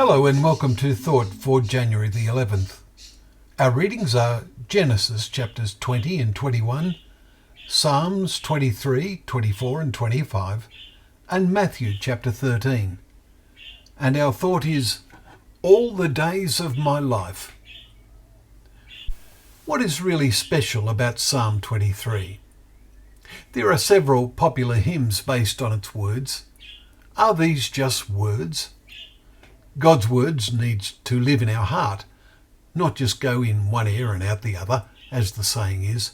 Hello and welcome to Thought for January the 11th. Our readings are Genesis chapters 20 and 21, Psalms 23, 24 and 25, and Matthew chapter 13. And our thought is, all the days of my life. What is really special about Psalm 23? There are several popular hymns based on its words. Are these just words? God's words need to live in our heart, not just go in one ear and out the other, as the saying is.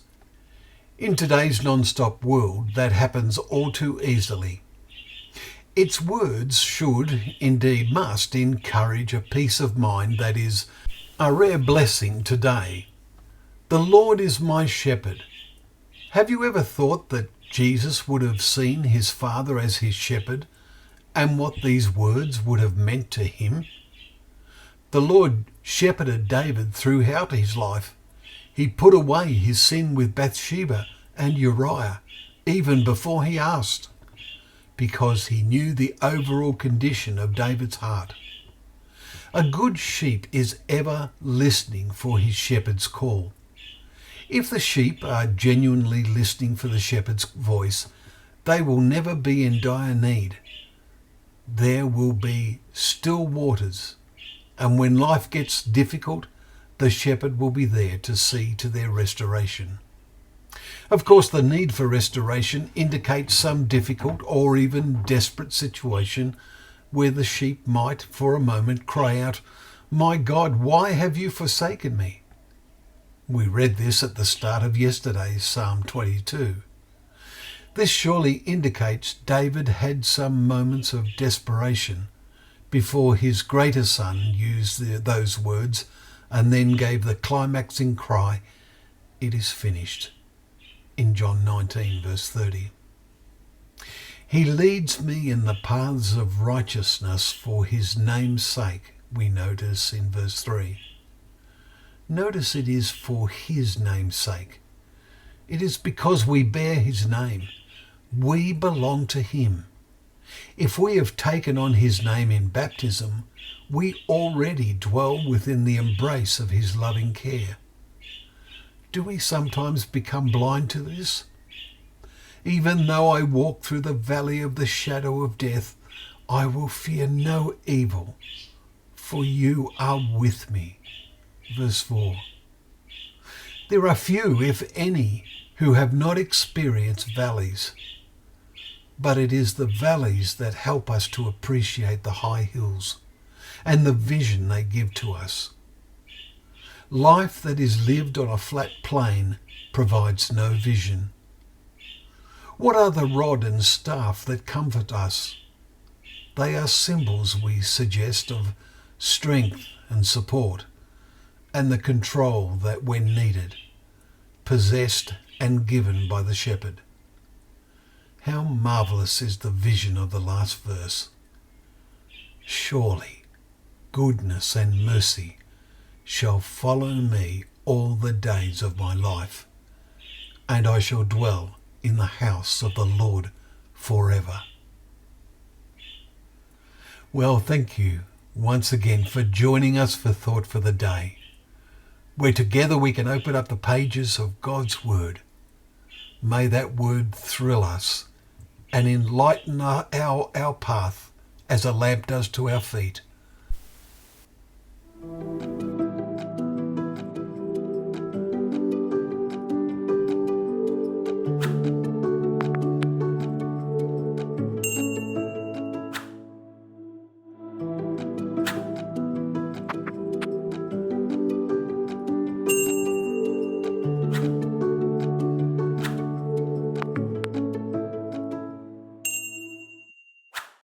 In today's non-stop world, that happens all too easily. Its words should, indeed must, encourage a peace of mind that is a rare blessing today. The Lord is my shepherd. Have you ever thought that Jesus would have seen his Father as his shepherd, and what these words would have meant to him? The Lord shepherded David throughout his life. He put away his sin with Bathsheba and Uriah, even before he asked, because he knew the overall condition of David's heart. A good sheep is ever listening for his shepherd's call. If the sheep are genuinely listening for the shepherd's voice, they will never be in dire need. There will be still waters, and when life gets difficult, the shepherd will be there to see to their restoration. Of course, the need for restoration indicates some difficult or even desperate situation where the sheep might, for a moment, cry out, "My God, why have you forsaken me?" We read this at the start of yesterday's Psalm 22. This surely indicates David had some moments of desperation before his greater son used those words and then gave the climaxing cry, "It is finished," in John 19 verse 30. He leads me in the paths of righteousness for his name's sake, we notice in verse 3. Notice it is for his name's sake. It is because we bear his name. We belong to him. If we have taken on his name in baptism, we already dwell within the embrace of his loving care. Do we sometimes become blind to this? Even though I walk through the valley of the shadow of death, I will fear no evil, for you are with me. Verse 4. There are few, if any, who have not experienced valleys. But it is the valleys that help us to appreciate the high hills and the vision they give to us. Life that is lived on a flat plain provides no vision. What are the rod and staff that comfort us? They are symbols, we suggest, of strength and support, and the control that, when needed, possessed and given by the shepherd. How marvellous is the vision of the last verse. Surely goodness and mercy shall follow me all the days of my life, and I shall dwell in the house of the Lord forever. Well, thank you once again for joining us for Thought for the Day, where together we can open up the pages of God's Word. May that Word thrill us and enlighten our path as a lamp does to our feet,